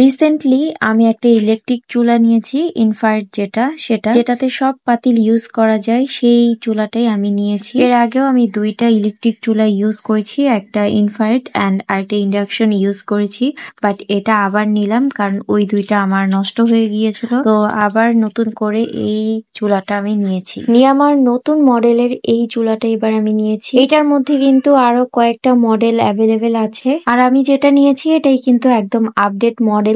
Recently আমি একটা electric চুলা নিয়েছি ইনফ্রারেড যেটাতে সব পাতিল ইউজ করা যায় সেই চুলাটাই আমি নিয়েছি। এর আগেও আমি দুইটা ইলেকট্রিক চুলা ইউজ করেছি, একটা ইনফ্রারেড অ্যান্ড আরেকটা ইন্ডাকশন ইউজ করেছি, বাট এটা আবার নিলাম কারণ ওই দুইটা আমার নষ্ট হয়ে গিয়েছিল, তো আবার নতুন করে এই চুলাটা আমি নিয়েছি। নিয়ে আমার নতুন মডেলের এই চুলাটা এবার আমি নিয়েছি। এটার মধ্যে কিন্তু আরো কয়েকটা মডেল অ্যাভেলেবেল আছে, আর আমি যেটা নিয়েছি এটাই কিন্তু একদম আপডেট মডেল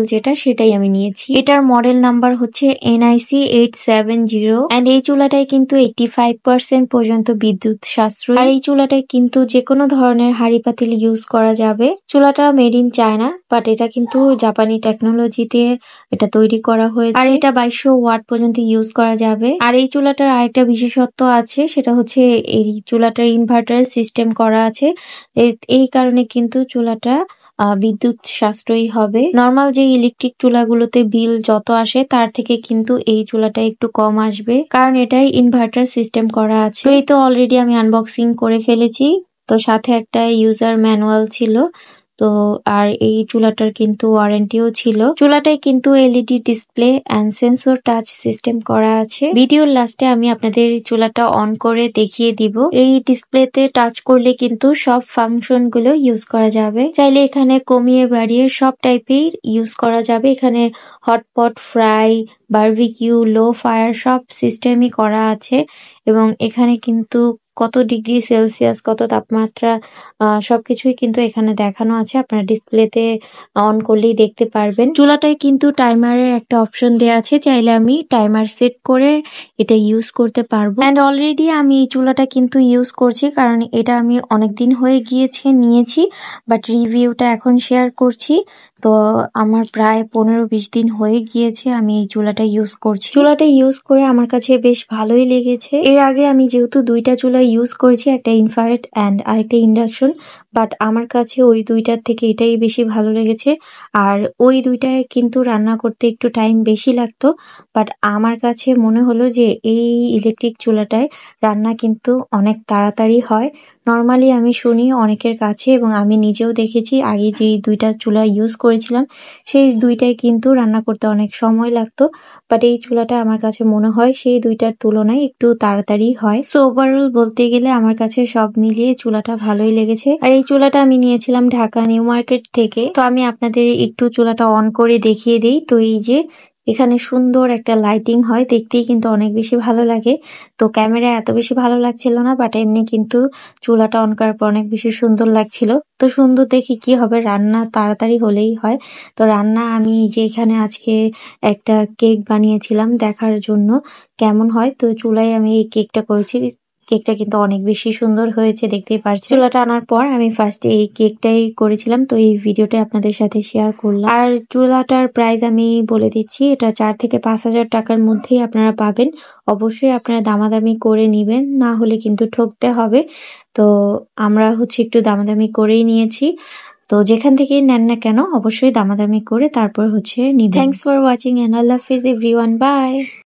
সেটাই আমি নিয়েছি। এটার মডেল নাম্বার হচ্ছে NIC 870 এন্ড এই চুলাটাই কিন্তু 85% পর্যন্ত বিদ্যুৎ সাশ্রয়ী। আর এই চুলাটায় কিন্তু যে কোনো ধরনের হাঁড়ি পাতিল ইউজ করা যাবে। চুলাটা মেড ইন চায়না, বাট এটা কিন্তু জাপানি টেকনোলজিতে এটা তৈরি করা হয়েছে। আর এটা 2200 ওয়াট পর্যন্ত ইউজ করা যাবে। আর এই চুলাটার আরেকটা বিশেষত্ব আছে, সেটা হচ্ছে এই চুলাটার ইনভার্টার সিস্টেম করা আছে। এই কারণে কিন্তু চুলাটা বিদ্যুৎ সাশ্রয়ী হবে। নর্মাল যে ইলেকট্রিক চুলাগুলোতে বিল যত আসে তার থেকে কিন্তু এই চুলাটা একটু কম আসবে, কারণ এটাই ইনভার্টার সিস্টেম করা আছে। তো এই তো অলরেডি আমি আনবক্সিং করে ফেলেছি, তো সাথে একটা ইউজার ম্যানুয়াল ছিল। তো আর এই চুলাটার কিন্তু ওয়ারেন্টিও ছিল। চুলাটায় কিন্তু LED display and sensor touch system করা আছে। ভিডিওর লাস্টে আমি আপনাদের চুলাটা অন করে দেখিয়ে দিব। এই ডিসপ্লেতে টাচ করলে কিন্তু সব ফাংশন গুলো ইউজ করা যাবে। চাইলে এখানে কমিয়ে বাড়িয়ে সব টাইপের ইউজ করা যাবে। এখানে হটপট, ফ্রাই, বারবিকিউ, লো ফায়ার সব সিস্টেমই করা আছে, এবং এখানে কিন্তু কত ডিগ্রি সেলসিয়াস, কত তাপমাত্রা সবকিছুই কিন্তু এখানে দেখানো আছে। আপনারা ডিসপ্লেতে অন করলেই দেখতে পারবেন। চুলাটায় কিন্তু টাইমারের একটা অপশন দেওয়া আছে, চাইলে আমি টাইমার সেট করে এটা ইউজ করতে পারবো। এন্ড অলরেডি আমি এই চুলাটা কিন্তু ইউজ করছি, কারণ এটা আমি অনেকদিন হয়ে গিয়েছে নিয়েছি, বাট রিভিউটা এখন শেয়ার করছি। তো আমার প্রায় 15-20 দিন হয়ে গিয়েছে আমি এই চুলাটা ইউজ করছি। চুলাটা ইউজ করে আমার কাছে বেশ ভালোই লেগেছে। এর আগে আমি যেহেতু দুইটা চুলা ইউজ করেছি, একটা ইনফ্রারেড অ্যান্ড আরেকটা ইন্ডাকশন, বাট আমার কাছে ওই দুইটার থেকে এটাই বেশি ভালো লেগেছে। আর ওই দুইটায় কিন্তু রান্না করতে একটু টাইম বেশি লাগতো, বাট আমার কাছে মনে হলো যে এই ইলেকট্রিক চুলাটায় রান্না কিন্তু অনেক তাড়াতাড়ি হয়। নর্মালি আমি শুনি অনেকের কাছে, এবং আমি নিজেও দেখেছি আগে যে দুইটা চুলা ইউজ করেছিলাম সেই দুইটাই কিন্তু রান্না করতে অনেক সময় লাগতো, বাট এই চুলাটা আমার কাছে মনে হয় সেই দুইটার তুলনায় একটু তাড়াতাড়ি হয়। সো ওভারঅল বলতে গেলে আমার কাছে সব মিলিয়ে চুলাটা ভালোই লেগেছে। আর এই চুলাটা আমি নিয়েছিলাম ঢাকা নিউ মার্কেট থেকে। তো আমি আপনাদের একটু চুলাটা অন করে দেখিয়ে দিই। তো এই যে এখানে সুন্দর একটা লাইটিং হয়, দেখতেই কিন্তু অনেক বেশি ভালো লাগে। তো ক্যামেরায় এত বেশি ভালো লাগছিল না, বাট এমনি কিন্তু চুলাটা অন করার পর অনেক বেশি সুন্দর লাগছিল। তো সুন্দর দেখি কি হবে, রান্না তাড়াতাড়ি হলেই হয়। তো রান্না আমি যে এখানে আজকে একটা কেক বানিয়েছিলাম দেখার জন্য কেমন হয়, তো চুলায় আমি এই কেকটা করেছি। কেকটা কিন্তু অনেক বেশি সুন্দর হয়েছে, দেখতেই পারছি। চুলাটা আনার পর আমি ফার্স্টে এই কেকটাই করেছিলাম, তো এই ভিডিওটা আপনাদের সাথে শেয়ার করলাম। আর চুলাটার প্রাইস আমি বলে দিচ্ছি, এটা 4 থেকে 5,000 টাকার মধ্যেই আপনারা পাবেন। অবশ্যই আপনারা দামাদামি করে নিবেন, না হলে কিন্তু ঠকতে হবে। তো আমরা একটু দামাদামি করেই নিয়েছি। তো যেখান থেকেই নেন না কেন অবশ্যই দামাদামি করে তারপর নিবেন। থ্যাংকস ফর ওয়াচিং এন্ড আল্লাহ হাফেজ এভরিওয়ান, বাই।